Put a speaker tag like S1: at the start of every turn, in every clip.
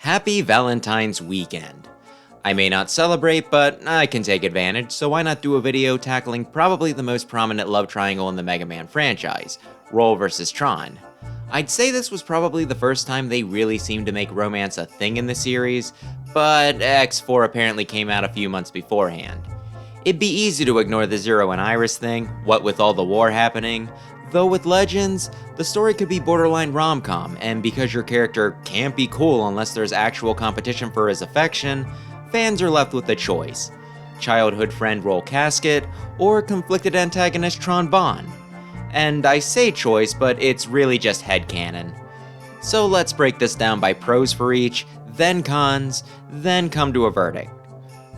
S1: Happy Valentine's weekend. I may not celebrate, but I can take advantage, so why not do a video tackling probably the most prominent love triangle in the Mega Man franchise, Roll vs. Tron. I'd say this was probably the first time they really seemed to make romance a thing in the series, but X4 apparently came out a few months beforehand. It'd be easy to ignore the Zero and Iris thing, what with all the war happening, though with Legends, the story could be borderline rom-com, and because your character can't be cool unless there's actual competition for his affection, fans are left with a choice: childhood friend Roll Casket, or conflicted antagonist Tron Bonne. And I say choice, but it's really just headcanon. So let's break this down by pros for each, then cons, then come to a verdict.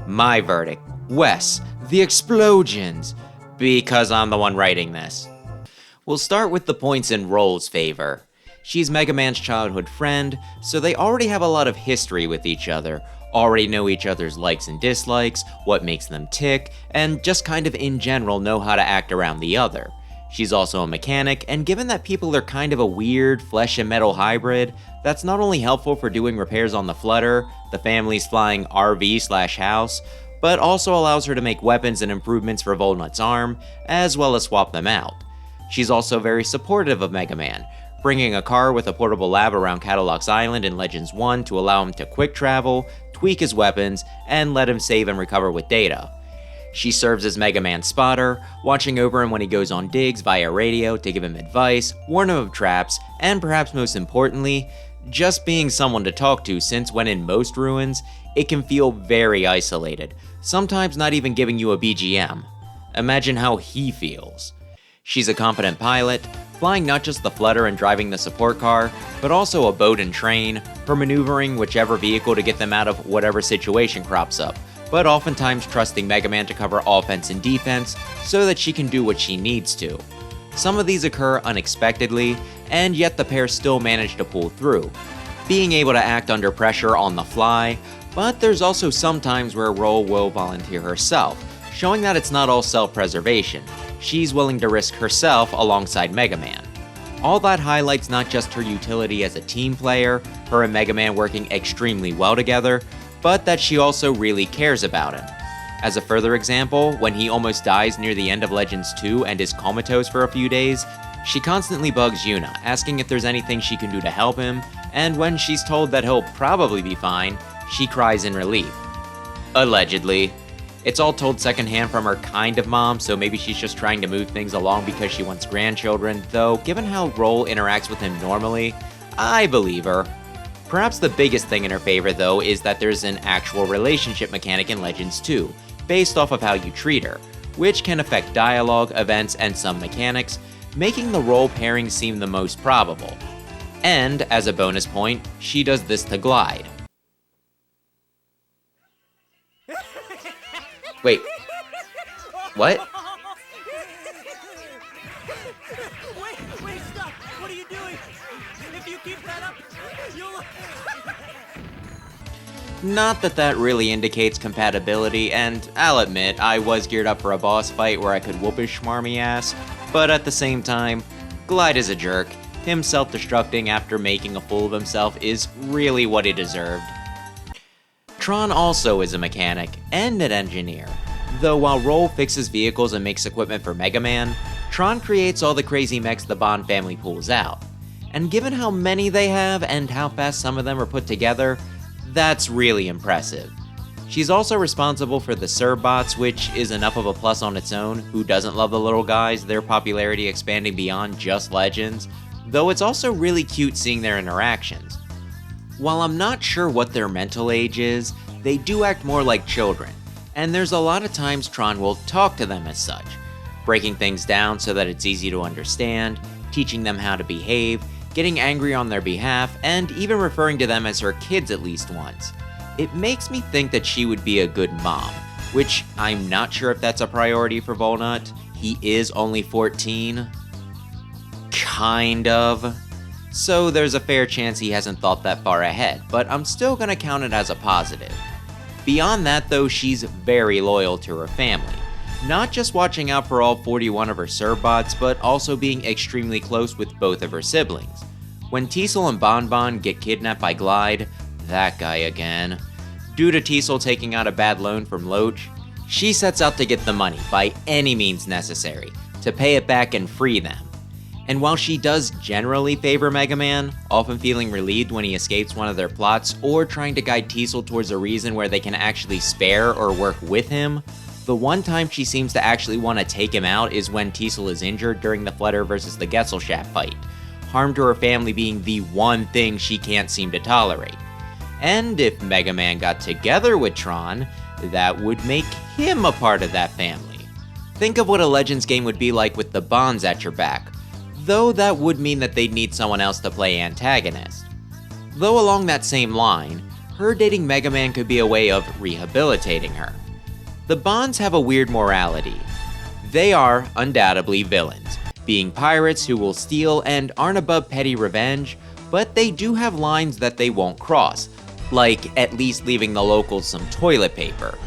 S1: My verdict: Wes, the explosions, because I'm the one writing this. We'll start with the points in Roll's favor. She's Mega Man's childhood friend, so they already have a lot of history with each other, already know each other's likes and dislikes, what makes them tick, and just kind of in general know how to act around the other. She's also a mechanic, and given that people are kind of a weird flesh and metal hybrid, that's not only helpful for doing repairs on the Flutter, the family's flying RV/house, but also allows her to make weapons and improvements for Volnut's arm, as well as swap them out. She's also very supportive of Mega Man, bringing a car with a portable lab around Cadillac's Island in Legends 1 to allow him to quick travel, tweak his weapons, and let him save and recover with data. She serves as Mega Man's spotter, watching over him when he goes on digs via radio to give him advice, warn him of traps, and perhaps most importantly, just being someone to talk to, since when in most ruins, it can feel very isolated, sometimes not even giving you a BGM. Imagine how he feels. She's a competent pilot, flying not just the Flutter and driving the support car, but also a boat and train, for maneuvering whichever vehicle to get them out of whatever situation crops up, but oftentimes trusting Mega Man to cover offense and defense so that she can do what she needs to. Some of these occur unexpectedly, and yet the pair still manage to pull through, being able to act under pressure on the fly, but there's also some times where Roll will volunteer herself, showing that it's not all self-preservation. She's willing to risk herself alongside Mega Man. All that highlights not just her utility as a team player, her and Mega Man working extremely well together, but that she also really cares about him. As a further example, when he almost dies near the end of Legends 2 and is comatose for a few days, she constantly bugs Yuna, asking if there's anything she can do to help him, and when she's told that he'll probably be fine, she cries in relief. Allegedly. It's all told secondhand from her kind of mom, so maybe she's just trying to move things along because she wants grandchildren, though given how Roll interacts with him normally, I believe her. Perhaps the biggest thing in her favor though is that there's an actual relationship mechanic in Legends 2, based off of how you treat her, which can affect dialogue, events, and some mechanics, making the Roll pairing seem the most probable. And, as a bonus point, she does this to Glide. Wait. What?
S2: Wait, stop! What are you doing? If you keep that up, you'll...
S1: Not that that really indicates compatibility, and I'll admit, I was geared up for a boss fight where I could whoop his schmarmy ass, but at the same time, Glide is a jerk. Him self-destructing after making a fool of himself is really what he deserved. Tron also is a mechanic and an engineer, though while Roll fixes vehicles and makes equipment for Mega Man, Tron creates all the crazy mechs the Bonne family pulls out. And given how many they have and how fast some of them are put together, that's really impressive. She's also responsible for the Serbots, which is enough of a plus on its own. Who doesn't love the little guys, their popularity expanding beyond just Legends, though it's also really cute seeing their interactions. While I'm not sure what their mental age is, they do act more like children, and there's a lot of times Tron will talk to them as such, breaking things down so that it's easy to understand, teaching them how to behave, getting angry on their behalf, and even referring to them as her kids at least once. It makes me think that she would be a good mom, which I'm not sure if that's a priority for Volnut. He is only 14. Kind of. So there's a fair chance he hasn't thought that far ahead, but I'm still gonna count it as a positive. Beyond that though, she's very loyal to her family, not just watching out for all 41 of her Serbots, but also being extremely close with both of her siblings. When Teasel and Bonbon get kidnapped by Glide, that guy again. Due to Teasel taking out a bad loan from Loach, she sets out to get the money by any means necessary to pay it back and free them. And while she does generally favor Mega Man, often feeling relieved when he escapes one of their plots or trying to guide Teasel towards a reason where they can actually spare or work with him, the one time she seems to actually want to take him out is when Teasel is injured during the Flutter vs. the Gesellschaft fight, harm to her family being the one thing she can't seem to tolerate. And if Mega Man got together with Tron, that would make him a part of that family. Think of what a Legends game would be like with the Bonds at your back, though that would mean that they'd need someone else to play antagonist. Though along that same line, her dating Mega Man could be a way of rehabilitating her. The Bonds have a weird morality. They are undoubtedly villains, being pirates who will steal and aren't above petty revenge, but they do have lines that they won't cross, like at least leaving the locals some toilet paper.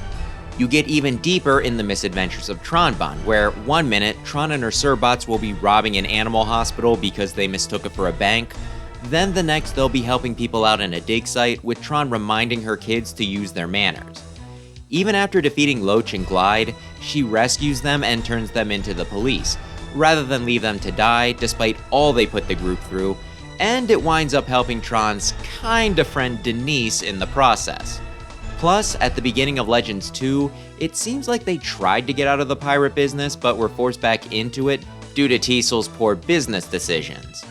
S1: You get even deeper in the misadventures of Tron Bond, where one minute Tron and her Surbots will be robbing an animal hospital because they mistook it for a bank, then the next they'll be helping people out in a dig site with Tron reminding her kids to use their manners. Even after defeating Loach and Glide, she rescues them and turns them into the police, rather than leave them to die despite all they put the group through, and it winds up helping Tron's kinda friend Denise in the process. Plus, at the beginning of Legends 2, it seems like they tried to get out of the pirate business but were forced back into it due to Teasel's poor business decisions.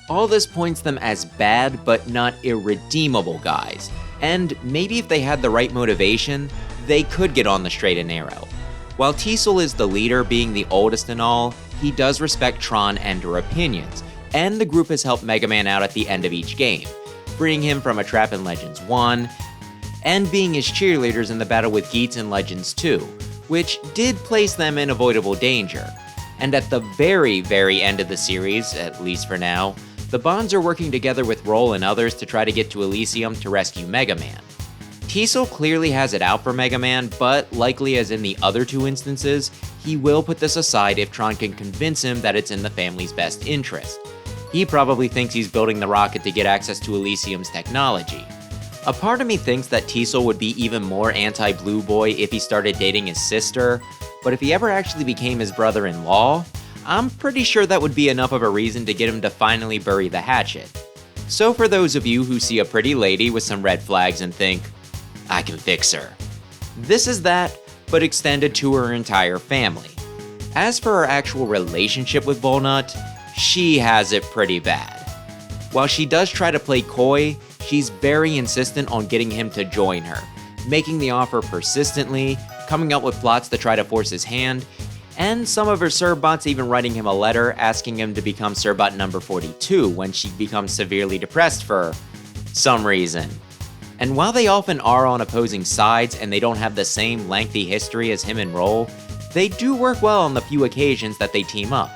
S1: All this points them as bad but not irredeemable guys, and maybe if they had the right motivation, they could get on the straight and narrow. While Teasel is the leader, being the oldest and all, he does respect Tron and her opinions, and the group has helped Mega Man out at the end of each game, freeing him from a trap in Legends 1, and being his cheerleaders in the battle with Geats in Legends 2, which did place them in avoidable danger. And at the very, very end of the series, at least for now, the Bonds are working together with Roll and others to try to get to Elysium to rescue Mega Man. Teasel clearly has it out for Mega Man, but likely as in the other two instances, he will put this aside if Tron can convince him that it's in the family's best interest. He probably thinks he's building the rocket to get access to Elysium's technology. A part of me thinks that Teasel would be even more anti-Blue Boy if he started dating his sister, but if he ever actually became his brother-in-law, I'm pretty sure that would be enough of a reason to get him to finally bury the hatchet. So for those of you who see a pretty lady with some red flags and think, I can fix her, this is that, but extended to her entire family. As for her actual relationship with Volnut, she has it pretty bad. While she does try to play coy, she's very insistent on getting him to join her, making the offer persistently, coming up with plots to try to force his hand, and some of her Surbots even writing him a letter asking him to become Surbot number 42 when she becomes severely depressed for some reason. And while they often are on opposing sides and they don't have the same lengthy history as him and Roll, they do work well on the few occasions that they team up,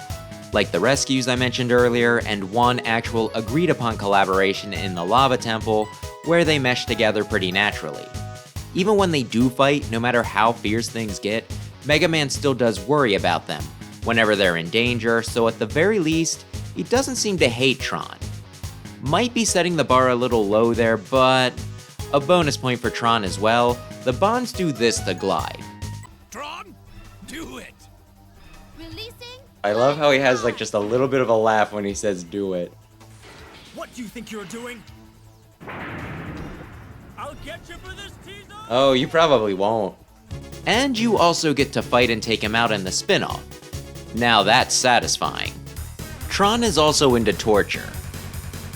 S1: like the rescues I mentioned earlier and one actual agreed upon collaboration in the Lava Temple where they mesh together pretty naturally. Even when they do fight, no matter how fierce things get, Mega Man still does worry about them whenever they're in danger, so at the very least, he doesn't seem to hate Tron. Might be setting the bar a little low there, but a bonus point for Tron as well, the Bonds do this to Glide.
S2: Tron, do it!
S3: Releasing?
S1: I love how he has like just a little bit of a laugh when he says do it.
S2: What do you think you're doing? I'll get you for this teaser!
S1: Oh, you probably won't. And you also get to fight and take him out in the spin-off. Now that's satisfying. Tron is also into torture.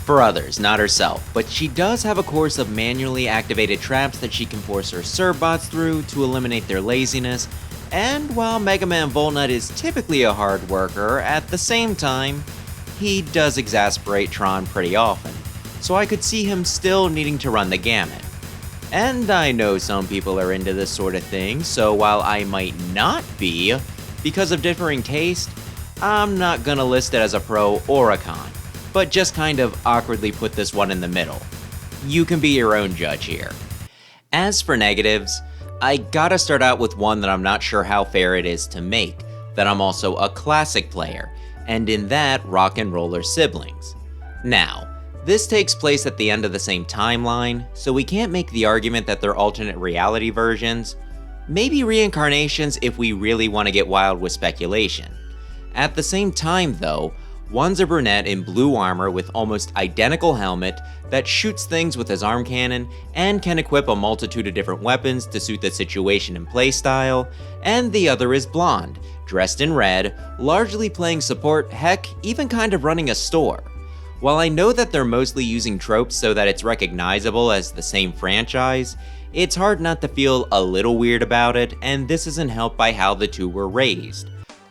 S1: For others, not herself, but she does have a course of manually activated traps that she can force her Surbots through to eliminate their laziness, and while Mega Man Volnut is typically a hard worker, at the same time, he does exasperate Tron pretty often, so I could see him still needing to run the gamut. And I know some people are into this sort of thing, so while I might not be, because of differing taste, I'm not gonna list it as a pro or a con, but just kind of awkwardly put this one in the middle. You can be your own judge here. As for negatives, I gotta start out with one that I'm not sure how fair it is to make, that I'm also a classic player, and in that, Rock and Roller siblings. Now, This takes place at the end of the same timeline, so we can't make the argument that they're alternate reality versions. Maybe reincarnations if we really want to get wild with speculation. At the same time though, one's a brunette in blue armor with almost identical helmet that shoots things with his arm cannon and can equip a multitude of different weapons to suit the situation and playstyle, and the other is blonde, dressed in red, largely playing support, heck, even kind of running a store. While I know that they're mostly using tropes so that it's recognizable as the same franchise, it's hard not to feel a little weird about it, and this isn't helped by how the two were raised.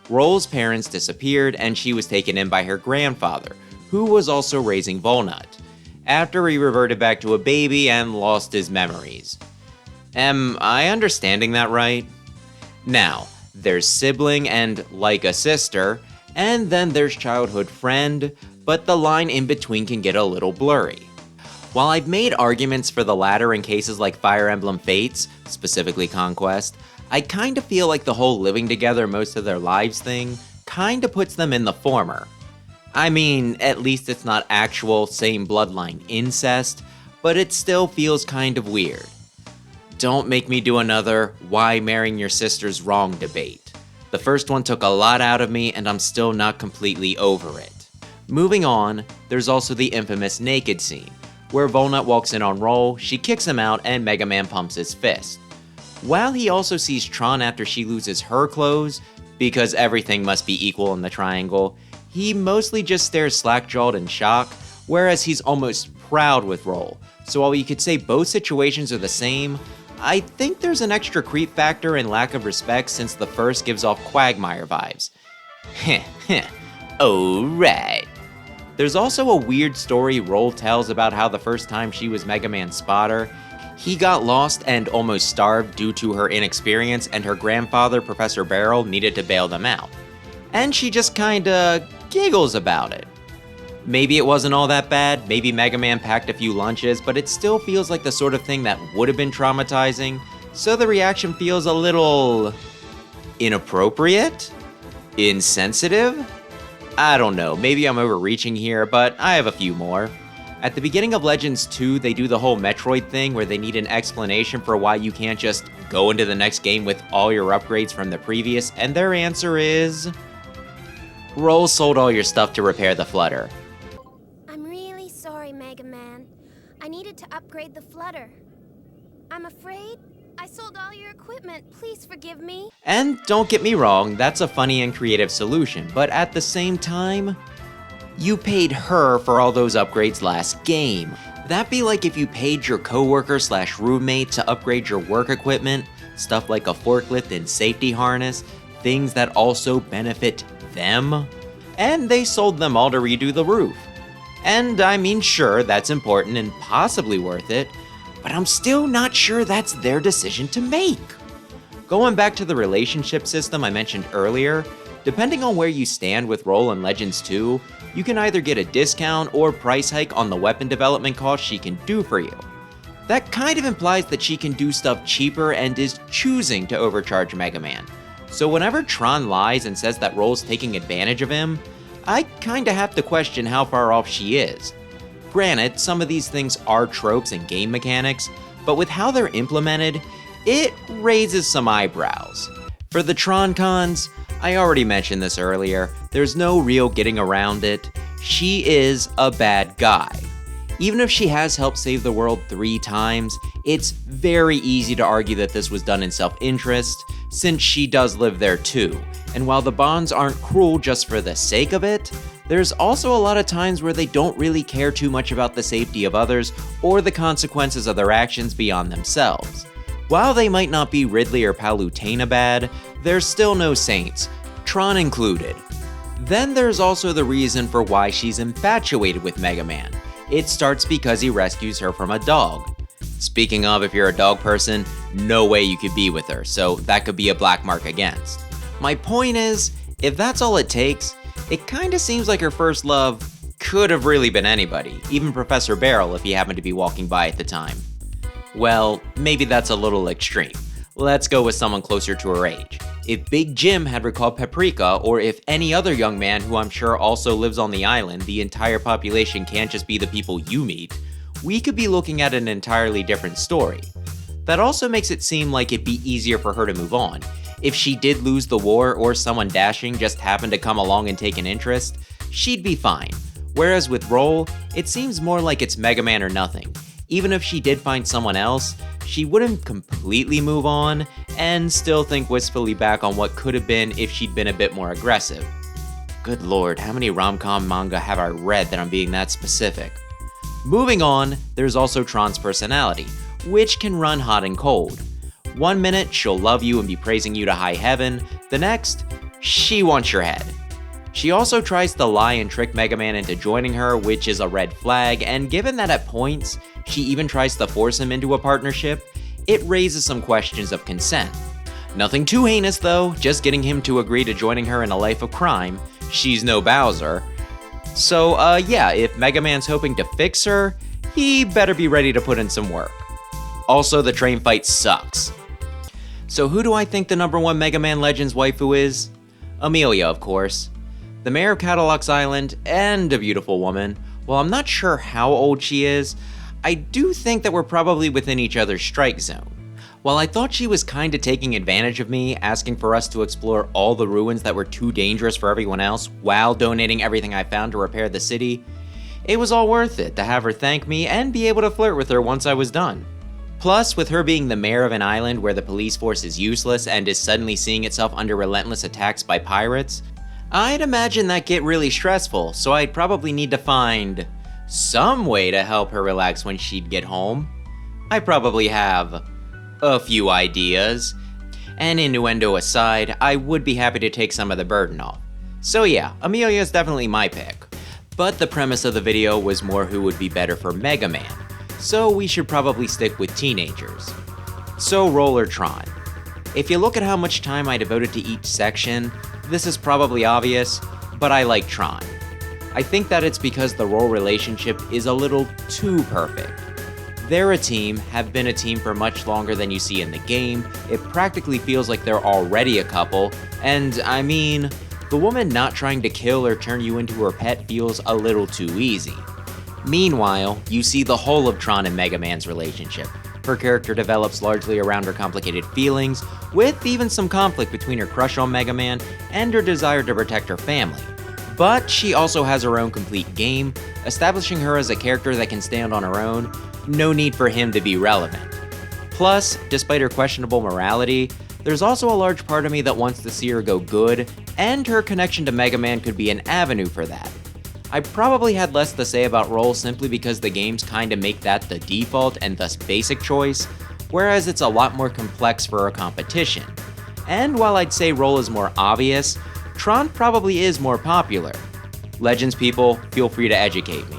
S1: Roll's parents disappeared and she was taken in by her grandfather, who was also raising Volnut, after he reverted back to a baby and lost his memories. Am I understanding that right? Now, there's sibling and like a sister, and then there's childhood friend, but the line in between can get a little blurry. While I've made arguments for the latter in cases like Fire Emblem Fates, specifically Conquest, I kinda feel like the whole living together most of their lives thing kinda puts them in the former. I mean, at least it's not actual same bloodline incest, but it still feels kind of weird. Don't make me do another why marrying your sister's wrong debate. The first one took a lot out of me and I'm still not completely over it. Moving on, there's also the infamous naked scene, where Volnut walks in on Roll, she kicks him out, and Mega Man pumps his fist. While he also sees Tron after she loses her clothes, because everything must be equal in the triangle, he mostly just stares slack-jawed in shock, whereas he's almost proud with Roll. So while you could say both situations are the same, I think there's an extra creep factor and lack of respect since the first gives off Quagmire vibes. Heh heh, alright. There's also a weird story Roll tells about how the first time she was Mega Man's spotter, he got lost and almost starved due to her inexperience and her grandfather, Professor Barrel, needed to bail them out. And she just kinda giggles about it. Maybe it wasn't all that bad, maybe Mega Man packed a few lunches, but it still feels like the sort of thing that would have been traumatizing, so the reaction feels a little inappropriate? Insensitive? I don't know, maybe I'm overreaching here, but I have a few more. At the beginning of Legends 2, they do the whole Metroid thing where they need an explanation for why you can't just go into the next game with all your upgrades from the previous, and their answer is... Roll sold all your stuff to repair the flutter.
S3: I'm really sorry, Mega Man. I needed to upgrade the flutter. I'm afraid I sold all your equipment. Please forgive me.
S1: And don't get me wrong, that's a funny and creative solution, but at the same time, you paid her for all those upgrades last game. That'd be like if you paid your coworker/roommate to upgrade your work equipment, stuff like a forklift and safety harness, things that also benefit them, and they sold them all to redo the roof. And I mean, sure, that's important and possibly worth it, but I'm still not sure that's their decision to make. Going back to the relationship system I mentioned earlier, depending on where you stand with Roll in Legends 2, you can either get a discount or price hike on the weapon development cost she can do for you. That kind of implies that she can do stuff cheaper and is choosing to overcharge Mega Man. So whenever Tron lies and says that Roll's taking advantage of him, I kinda have to question how far off she is. Granted, some of these things are tropes and game mechanics, but with how they're implemented, it raises some eyebrows. For the Tron Cons, I already mentioned this earlier, there's no real getting around it. She is a bad guy. Even if she has helped save the world 3 times, it's very easy to argue that this was done in self-interest, since she does live there too. And while the bonds aren't cruel just for the sake of it, there's also a lot of times where they don't really care too much about the safety of others or the consequences of their actions beyond themselves. While they might not be Ridley or Palutena bad, they're still no saints, Tron included. Then there's also the reason for why she's infatuated with Mega Man. It starts because he rescues her from a dog. Speaking of, if you're a dog person, no way you could be with her, so that could be a black mark against. My point is, if that's all it takes, it kinda seems like her first love could have really been anybody, even Professor Barrel if he happened to be walking by at the time. Well, maybe that's a little extreme. Let's go with someone closer to her age. If Big Jim had recalled Paprika, or if any other young man who I'm sure also lives on the island, the entire population can't just be the people you meet, we could be looking at an entirely different story. That also makes it seem like it'd be easier for her to move on. If she did lose the war or someone dashing just happened to come along and take an interest, she'd be fine. Whereas with Roll, it seems more like it's Mega Man or nothing. Even if she did find someone else, she wouldn't completely move on and still think wistfully back on what could have been if she'd been a bit more aggressive. Good lord, how many rom-com manga have I read that I'm being that specific? Moving on, there's also Tron's personality, which can run hot and cold. One minute, she'll love you and be praising you to high heaven, the next, she wants your head. She also tries to lie and trick Mega Man into joining her, which is a red flag, and given that at points, she even tries to force him into a partnership, it raises some questions of consent. Nothing too heinous though, just getting him to agree to joining her in a life of crime. She's no Bowser. So yeah, if Mega Man's hoping to fix her, he better be ready to put in some work. Also, the train fight sucks. So who do I think the #1 Mega Man Legends waifu is? Amelia, of course. The mayor of Cadillacs Island, and a beautiful woman. While I'm not sure how old she is, I do think that we're probably within each other's strike zone. While I thought she was kinda taking advantage of me, asking for us to explore all the ruins that were too dangerous for everyone else, while donating everything I found to repair the city, it was all worth it to have her thank me and be able to flirt with her once I was done. Plus, with her being the mayor of an island where the police force is useless and is suddenly seeing itself under relentless attacks by pirates, I'd imagine that get really stressful, so I'd probably need to find some way to help her relax when she'd get home. I probably have a few ideas, and innuendo aside, I would be happy to take some of the burden off. So yeah, Amelia is definitely my pick. But the premise of the video was more who would be better for Mega Man, so we should probably stick with teenagers. So Roll or Tron. If you look at how much time I devoted to each section, this is probably obvious, but I like Tron. I think that it's because the Roll relationship is a little too perfect. They're a team, have been a team for much longer than you see in the game, it practically feels like they're already a couple, and I mean, the woman not trying to kill or turn you into her pet feels a little too easy. Meanwhile, you see the whole of Tron and Mega Man's relationship. Her character develops largely around her complicated feelings, with even some conflict between her crush on Mega Man and her desire to protect her family. But she also has her own complete game, establishing her as a character that can stand on her own, no need for him to be relevant. Plus, despite her questionable morality, there's also a large part of me that wants to see her go good, and her connection to Mega Man could be an avenue for that. I probably had less to say about Roll simply because the games kinda make that the default and thus basic choice, whereas it's a lot more complex for a competition. And while I'd say Roll is more obvious, Tron probably is more popular. Legends people, feel free to educate me.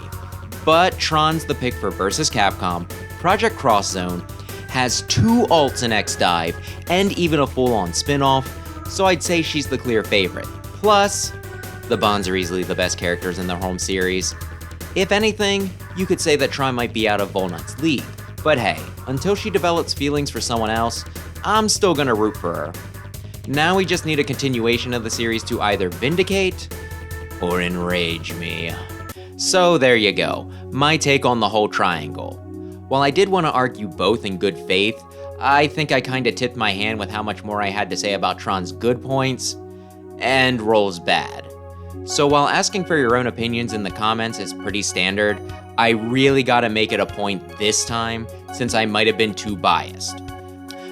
S1: But Tron's the pick for Versus Capcom, Project Cross Zone, has 2 alts in X-Dive, and even a full-on spin-off, so I'd say she's the clear favorite. Plus, the Bonds are easily the best characters in the home series. If anything, you could say that Tron might be out of Volnut's league, but hey, until she develops feelings for someone else, I'm still gonna root for her. Now we just need a continuation of the series to either vindicate or enrage me. So there you go, my take on the whole triangle. While I did want to argue both in good faith, I think I kinda tipped my hand with how much more I had to say about Tron's good points and Roll's bad. So while asking for your own opinions in the comments is pretty standard, I really gotta make it a point this time, since I might have been too biased.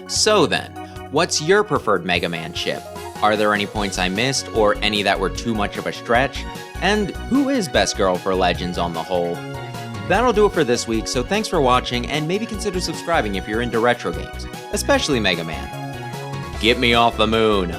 S1: So then, what's your preferred Mega Man ship? Are there any points I missed, or any that were too much of a stretch? And who is best girl for Legends on the whole? That'll do it for this week, so thanks for watching, and maybe consider subscribing if you're into retro games, especially Mega Man. Get me off the moon!